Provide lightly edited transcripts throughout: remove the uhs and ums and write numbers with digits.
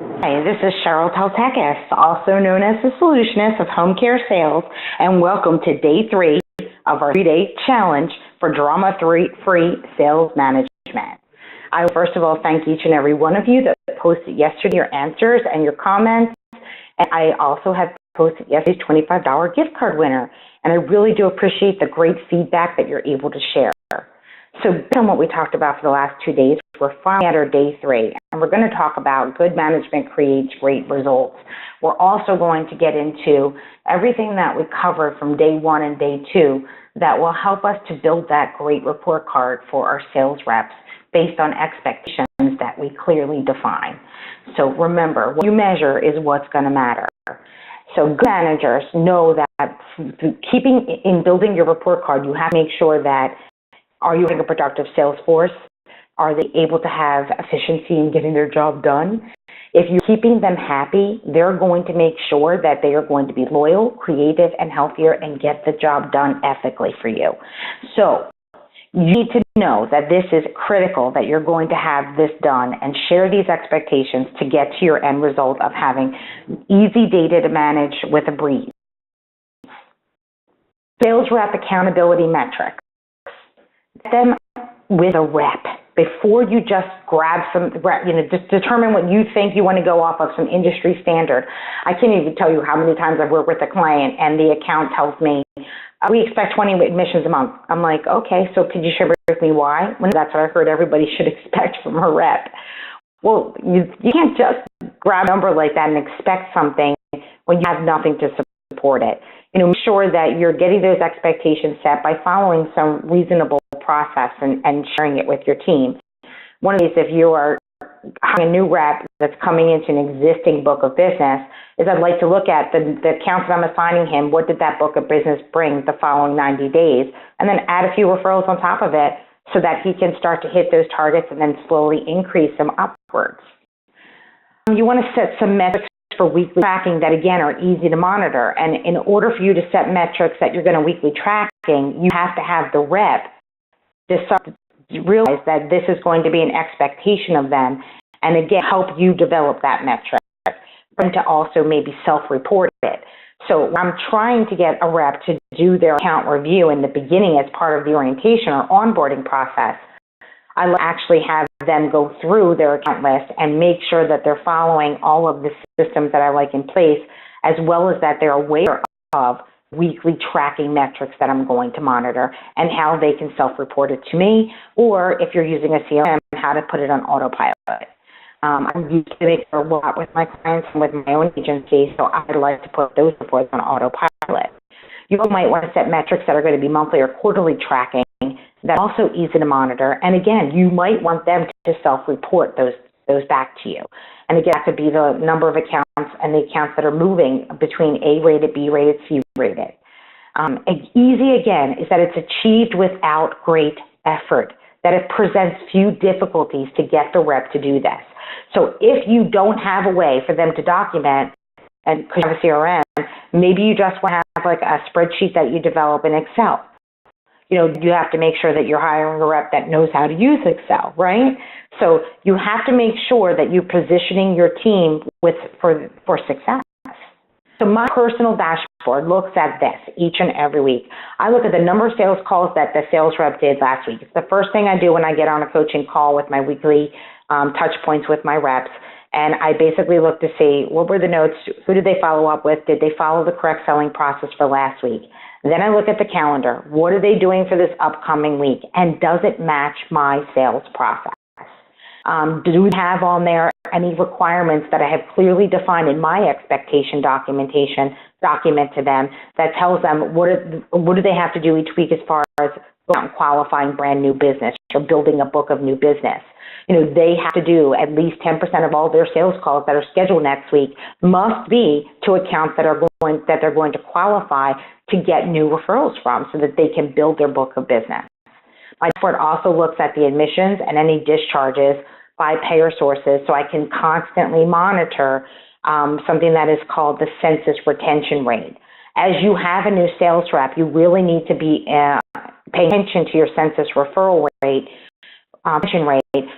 Hi, this is Cheryl Teltekis, also known as the Solutionist of Home Care Sales, and welcome to day 3 of our 3-day challenge for drama-free sales management. I will first of all thank each and every one of you that posted yesterday your answers and your comments, and I also have posted yesterday's $25 gift card winner, and I really do appreciate the great feedback that you're able to share. So based on what we talked about for the last 2 days, we're finally at our day 3, and we're going to talk about good management creates great results. We're also going to get into everything that we covered from day 1 and day 2 that will help us to build that great report card for our sales reps based on expectations that we clearly define. So remember, what you measure is what's going to matter. So good managers know that building your report card, you have to make sure that are you having a productive sales force? Are they able to have efficiency in getting their job done? If you're keeping them happy, they're going to make sure that they are going to be loyal, creative, and healthier and get the job done ethically for you. So you need to know that this is critical, that you're going to have this done and share these expectations to get to your end result of having easy data to manage with a breeze. Sales rep accountability metrics. Them with a rep before you just grab just determine what you think you want to go off of some industry standard. I can't even tell you how many times I've worked with a client and the account tells me, we expect 20 admissions a month. I'm like, okay, so could you share with me why? Well, that's what I heard everybody should expect from a rep. Well, you can't just grab a number like that and expect something when you have nothing to support it. Make sure that you're getting those expectations set by following some reasonable process and sharing it with your team. One of these, if you are hiring a new rep that's coming into an existing book of business, is I'd like to look at the accounts that I'm assigning him. What did that book of business bring the following 90 days? And then add a few referrals on top of it so that he can start to hit those targets and then slowly increase them upwards. You want to set some metrics for weekly tracking that, again, are easy to monitor. And in order for you to set metrics that you're going to weekly tracking, you have to have the rep realize that this is going to be an expectation of them, and again, help you develop that metric, and to also maybe self-report it. So I'm trying to get a rep to do their account review in the beginning as part of the orientation or onboarding process. I actually have them go through their account list and make sure that they're following all of the systems that I like in place, as well as that they're aware of weekly tracking metrics that I'm going to monitor and how they can self-report it to me, or if you're using a CRM, how to put it on autopilot. I'm used to make a lot with my clients and with my own agency, so I'd like to put those reports on autopilot. You might want to set metrics that are going to be monthly or quarterly tracking that are also easy to monitor. And again, you might want them to self-report those back to you. And again, that could be the number of accounts and the accounts that are moving between A-rated, B-rated, C-rated. Easy, again, is that it's achieved without great effort, that it presents few difficulties to get the rep to do this. So if you don't have a way for them to document, and because you have a CRM, maybe you just want to have like a spreadsheet that you develop in Excel. You have to make sure that you're hiring a rep that knows how to use Excel, right? So you have to make sure that you're positioning your team for success. So my personal dashboard looks at this each and every week. I look at the number of sales calls that the sales rep did last week. It's the first thing I do when I get on a coaching call with my weekly touch points with my reps. And I basically look to see what were the notes, who did they follow up with, did they follow the correct selling process for last week? Then I look at the calendar. What are they doing for this upcoming week? And does it match my sales process? Do we have on there any requirements that I have clearly defined in my expectation documentation, document to them, that tells them what do they have to do each week as far as qualifying brand new business or building a book of new business? They have to do at least 10% of all their sales calls that are scheduled next week must be to accounts that they're going to qualify to get new referrals from so that they can build their book of business. My report also looks at the admissions and any discharges by payer sources, so I can constantly monitor something that is called the census retention rate. As you have a new sales rep, you really need to be paying attention to your census referral rate,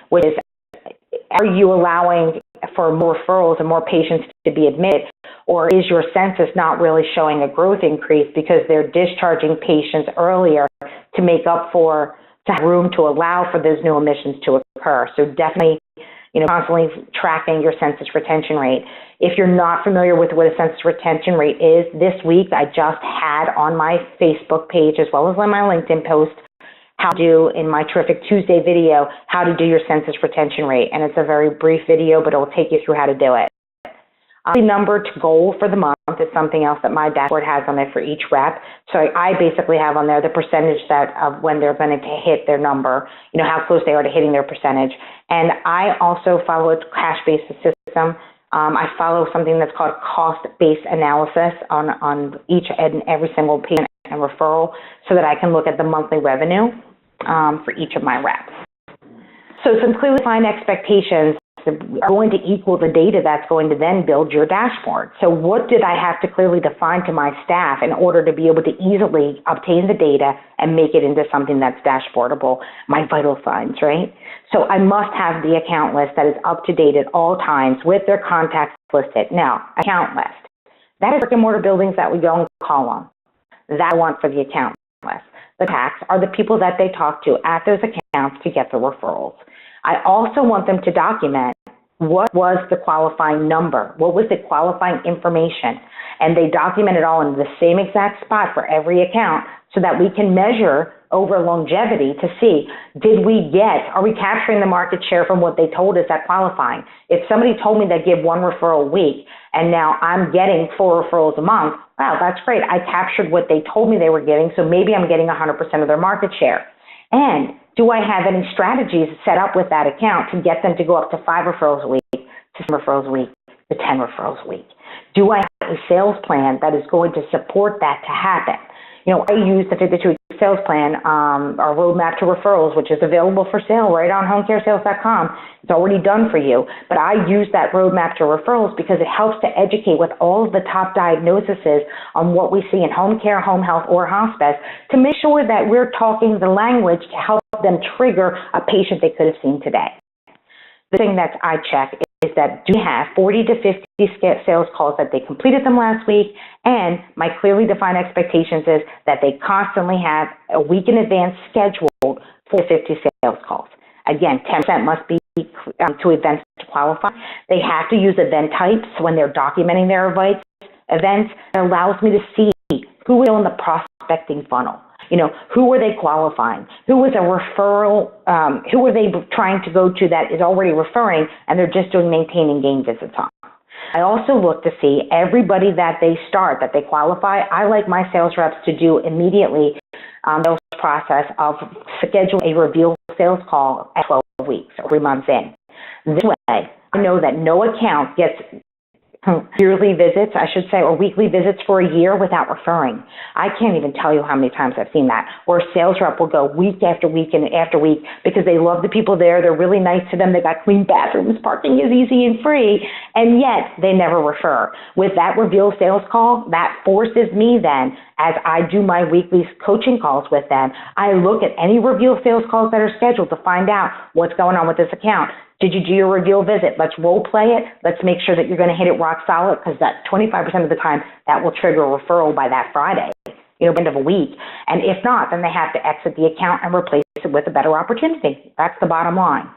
which is Are you allowing for more referrals and more patients to be admitted? Or is your census not really showing a growth increase because they're discharging patients earlier to make up for, to have room to allow for those new admissions to occur? So definitely, constantly tracking your census retention rate. If you're not familiar with what a census retention rate is, this week I just had on my Facebook page as well as on my LinkedIn post how to do in my Terrific Tuesday video, how to do your census retention rate. And it's a very brief video, but it will take you through how to do it. The number to goal for the month is something else that my dashboard has on there for each rep. So I basically have on there the percentage of when they're going to hit their number, how close they are to hitting their percentage. And I also follow a cash-based system. I follow something that's called cost-based analysis on each and every single patient and referral so that I can look at the monthly revenue for each of my reps. So some clearly defined expectations are going to equal the data that's going to then build your dashboard. So what did I have to clearly define to my staff in order to be able to easily obtain the data and make it into something that's dashboardable? My vital signs, right? So I must have the account list that is up to date at all times with their contacts listed. Now, account list. That is brick and mortar buildings that we go and call on. That I want for the account list. The contacts are the people that they talk to at those accounts to get the referrals. I also want them to document what was the qualifying number, what was the qualifying information, and they document it all in the same exact spot for every account so that we can measure over longevity to see, are we capturing the market share from what they told us at qualifying? If somebody told me they give one referral a week and now I'm getting 4 referrals a month, wow, that's great. I captured what they told me they were getting, so maybe I'm getting 100% of their market share. And do I have any strategies set up with that account to get them to go up to 5 referrals a week, to 7 referrals a week, to 10 referrals a week? Do I have a sales plan that is going to support that to happen? I use the 52-week sales plan, our roadmap to referrals, which is available for sale right on homecaresales.com. It's already done for you. But I use that roadmap to referrals because it helps to educate with all of the top diagnoses on what we see in home care, home health, or hospice to make sure that we're talking the language to help them trigger a patient they could have seen today. The thing that I check is that do you have 40 to 50 sales calls that they completed them last week, and my clearly defined expectations is that they constantly have a week in advance scheduled for 50 sales calls. Again, 10% must be to events to qualify. They have to use event types when they're documenting their events. It allows me to see who is in the prospecting funnel. Who are they qualifying? Who is a referral? Who are they trying to go to that is already referring and they're just doing maintain and gain visits on? I also look to see everybody that they start, that they qualify. I like my sales reps to do immediately the process of schedule a reveal sales call at 12 weeks or 3 months in. This way, I know that no account gets yearly visits, I should say, or weekly visits for a year without referring. I can't even tell you how many times I've seen that. Or a sales rep will go week after week and after week because they love the people there. They're really nice to them. They got clean bathrooms. Parking is easy and free. And yet they never refer. With that reveal sales call, that forces me then, as I do my weekly coaching calls with them, I look at any reveal sales calls that are scheduled to find out what's going on with this account. Did you do your reveal visit? Let's role play it. Let's make sure that you're going to hit it rock solid because that 25% of the time that will trigger a referral by that Friday, end of a week. And if not, then they have to exit the account and replace it with a better opportunity. That's the bottom line.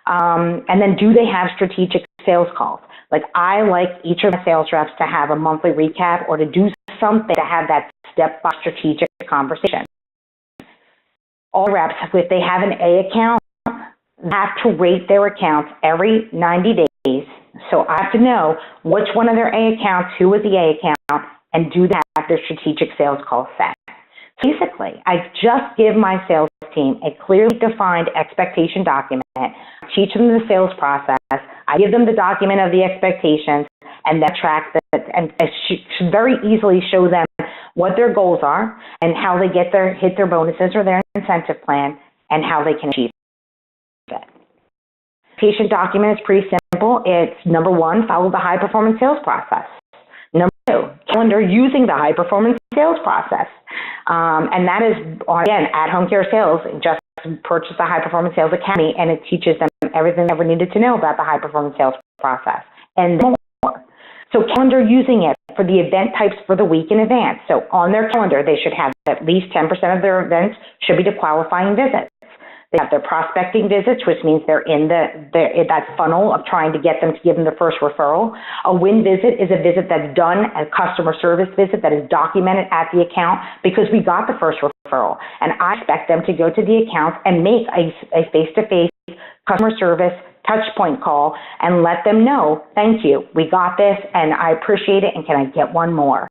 And then do they have strategic sales calls? Like I like each of my sales reps to have a monthly recap or to do something to have that step-by-step strategic conversation. All reps, if they have an A account, have to rate their accounts every 90 days. So I have to know which one of their A accounts, who is the A account, and do they have their strategic sales call set. Basically, I just give my sales team a clearly defined expectation document, teach them the sales process, I give them the document of the expectations, and then track that, and I should very easily show them what their goals are and how they hit their bonuses or their incentive plan and how they can achieve it. Patient document is pretty simple. It's number 1, follow the high performance sales process. Number 2, calendar using the high performance sales process. And that is, again, at Home Care Sales, just purchase the High Performance Sales Academy, and it teaches them everything they ever needed to know about the high-performance sales process, and more. So calendar using it for the event types for the week in advance. So on their calendar, they should have at least 10% of their events should be to qualifying visits. They have their prospecting visits, which means they're in that funnel of trying to get them to give them the first referral. A win visit is a visit that's done, a customer service visit that is documented at the account because we got the first referral. And I expect them to go to the accounts and make a face-to-face customer service touch point call and let them know, thank you, we got this and I appreciate it, and can I get one more?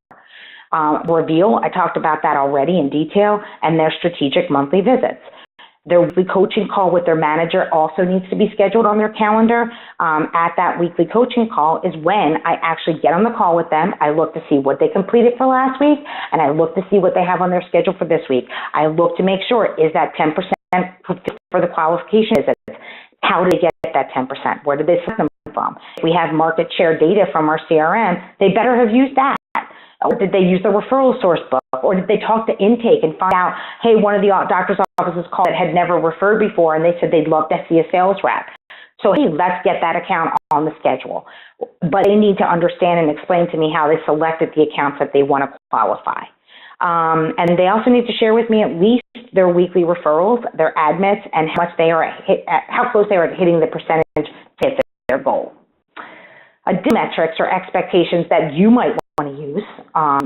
Reveal, I talked about that already in detail, and their strategic monthly visits. Their weekly coaching call with their manager also needs to be scheduled on their calendar. At that weekly coaching call is when I actually get on the call with them. I look to see what they completed for last week, and I look to see what they have on their schedule for this week. I look to make sure, is that 10% for the qualification visits? How did they get that 10%? Where did they set them from? If we have market share data from our CRM, they better have used that. Or did they use the referral source book? Or did they talk to intake and find out, hey, one of the doctor's offices called that had never referred before, and they said they'd love to see a sales rep. So, hey, let's get that account on the schedule. But they need to understand and explain to me how they selected the accounts that they want to qualify. And they also need to share with me at least their weekly referrals, their admits, and how close they are at hitting the percentage to hit their goal. Metrics or expectations that you might want to use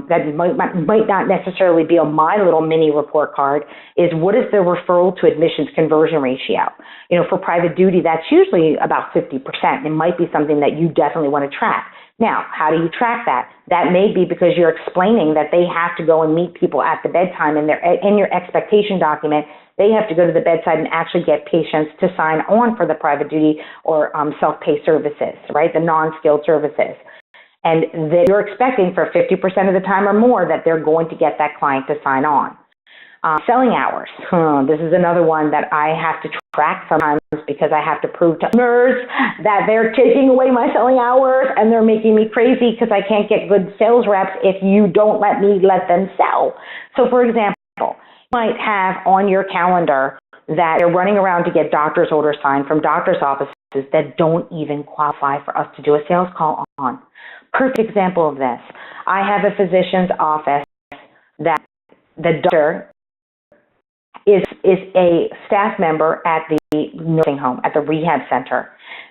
that might not necessarily be on my little mini report card is, what is the referral to admissions conversion ratio? For private duty, that's usually about 50%. It might be something that you definitely want to track. Now, how do you track that? That may be because you're explaining that they have to go and meet people at the bedtime, and in your expectation document, they have to go to the bedside and actually get patients to sign on for the private duty or self-pay services, right? The non-skilled services. And that you're expecting for 50% of the time or more that they're going to get that client to sign on. Selling hours. This is another one that I have to track sometimes because I have to prove to owners that they're taking away my selling hours and they're making me crazy because I can't get good sales reps if you don't let them sell. So, for example, you might have on your calendar that they're running around to get doctor's orders signed from doctor's offices that don't even qualify for us to do a sales call on. Perfect example of this. I have a physician's office that the doctor is a staff member at the nursing home, at the rehab center.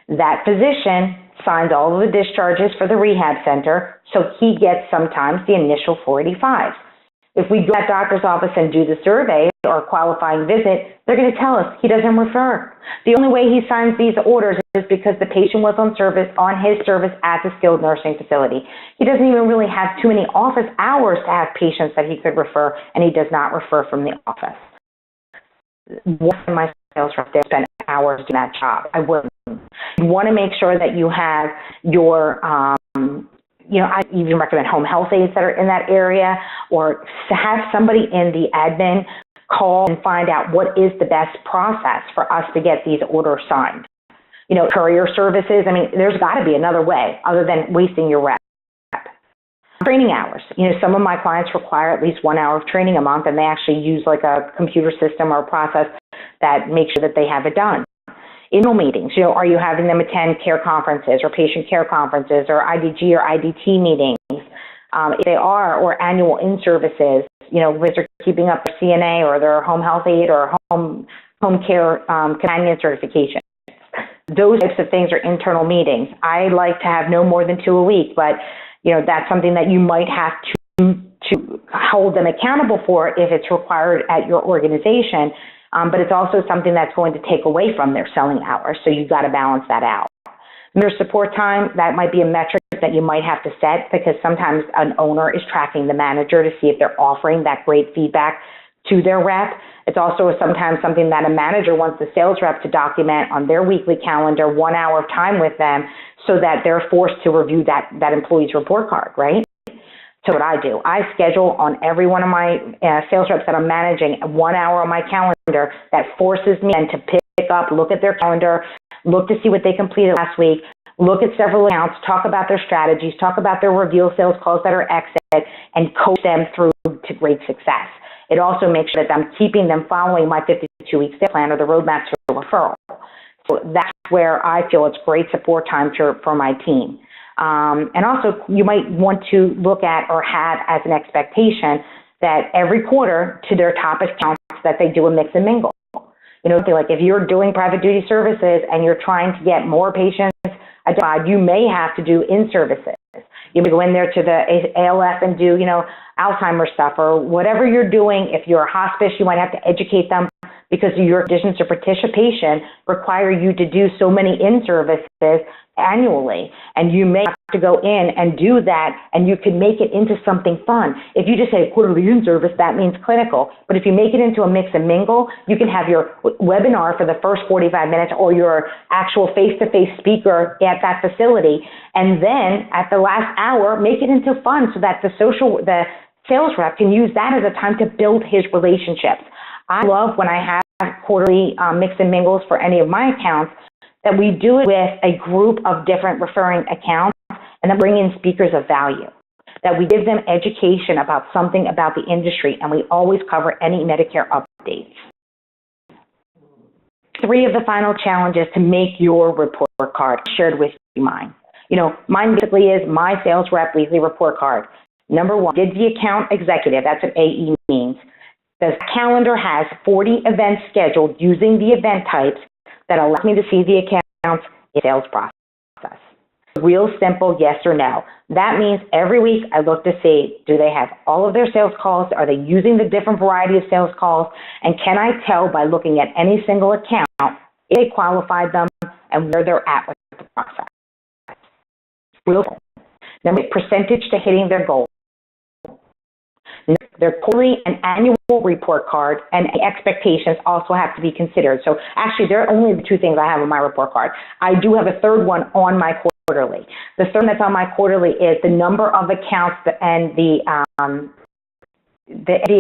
That physician signs all of the discharges for the rehab center, so he gets sometimes the initial 485s. If we go to that doctor's office and do the survey or qualifying visit, they're going to tell us he doesn't refer. The only way he signs these orders is because the patient was on his service at the skilled nursing facility. He doesn't even really have too many office hours to have patients that he could refer, and he does not refer from the office. One of my sales reps there spent hours doing that job. I wouldn't. You want to make sure that you have your I even recommend home health aides that are in that area, or to have somebody in the admin call and find out what is the best process for us to get these orders signed. Courier services, there's got to be another way other than wasting your rep. Training hours. Some of my clients require at least 1 hour of training a month, and they actually use like a computer system or a process that makes sure that they have it done. Internal meetings, are you having them attend care conferences or patient care conferences or IDG or IDT meetings? If they are, or annual in-services, if they're keeping up their CNA or their home health aide or home care companion certification. Those types of things are internal meetings. I like to have no more than 2 a week, but that's something that you might have to hold them accountable for if it's required at your organization. But it's also something that's going to take away from their selling hours, so you've got to balance that out. Their support time, that might be a metric that you might have to set, because sometimes an owner is tracking the manager to see if they're offering that great feedback to their rep. It's also sometimes something that a manager wants the sales rep to document on their weekly calendar, 1 hour of time with them, so that they're forced to review that employee's report card, right? So what I do, I schedule on every one of my sales reps that I'm managing 1 hour on my calendar that forces me to pick up, look at their calendar, look to see what they completed last week, look at several accounts, talk about their strategies, talk about their reveal sales calls that are exit, and coach them through to great success. It also makes sure that I'm keeping them following my 52-week sales plan or the roadmap to referral. that's where I feel it's great support time for my team. And also, you might want to look at or have as an expectation that every quarter to their top accounts that they do a mix and mingle. You know, like if you're doing private duty services and you're trying to get more patients identified, you may have to do in-services. You may go in there to the ALF and do, Alzheimer's stuff or whatever you're doing. If you're a hospice, you might have to educate them because your conditions of participation require you to do so many in-services annually. And you may have to go in and do that, and you can make it into something fun. If you just say quarterly in-service, that means clinical. But if you make it into a mix and mingle, you can have your webinar for the first 45 minutes or your actual face-to-face speaker at that facility. And then at the last hour, make it into fun so that the sales rep can use that as a time to build his relationships. I love when I have quarterly mix and mingles for any of my accounts, that we do it with a group of different referring accounts and then bring in speakers of value, that we give them education about something about the industry, and we always cover any Medicare updates. 3 of the final challenges to make your report card. Shared with you mine. Mine basically is my sales rep weekly report card. Number 1, did the account executive, that's what AE means. The calendar has 40 events scheduled using the event types that allow me to see the accounts in the sales process. Real simple, yes or no. That means every week I look to see, do they have all of their sales calls? Are they using the different variety of sales calls? And can I tell by looking at any single account if they qualified them and where they're at with the process? Real simple. Number 2, percentage to hitting their goal. Their quarterly and annual report card and expectations also have to be considered. So actually, there are only the 2 things I have on my report card. I do have a third one on my quarterly. The third one that's on my quarterly is the number of accounts and the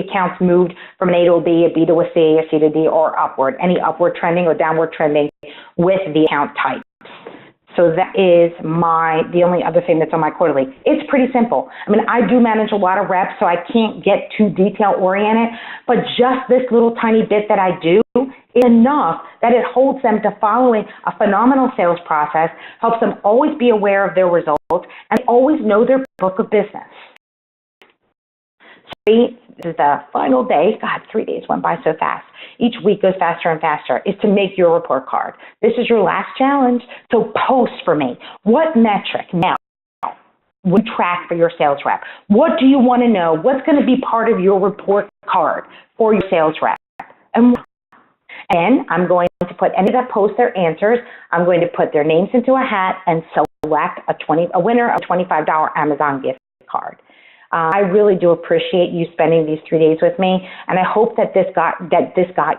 accounts moved from an A to a B, a B to a C, a C to D, or upward, any upward trending or downward trending with the account type. So that is the only other thing that's on my quarterly. It's pretty simple. I mean, I do manage a lot of reps, so I can't get too detail-oriented, but just this little tiny bit that I do is enough that it holds them to following a phenomenal sales process, helps them always be aware of their results, and always know their book of business. This is the final day. God, 3 days went by so fast. Each week goes faster and faster, is to make your report card. This is your last challenge, so post for me. What metric now would you track for your sales rep? What do you want to know? What's going to be part of your report card for your sales rep? And I'm going to put any that post their answers, I'm going to put their names into a hat and select a winner of a $25 Amazon gift card. I really do appreciate you spending these 3 days with me, and I hope that this got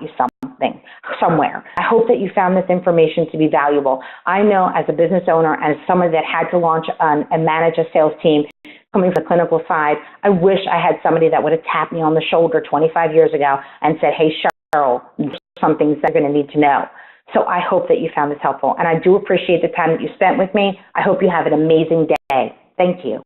you something somewhere. I hope that you found this information to be valuable. I know as a business owner and as someone that had to launch and manage a sales team coming from the clinical side, I wish I had somebody that would have tapped me on the shoulder 25 years ago and said, "Hey, Cheryl, some things they're going to need to know." So I hope that you found this helpful, and I do appreciate the time that you spent with me. I hope you have an amazing day. Thank you.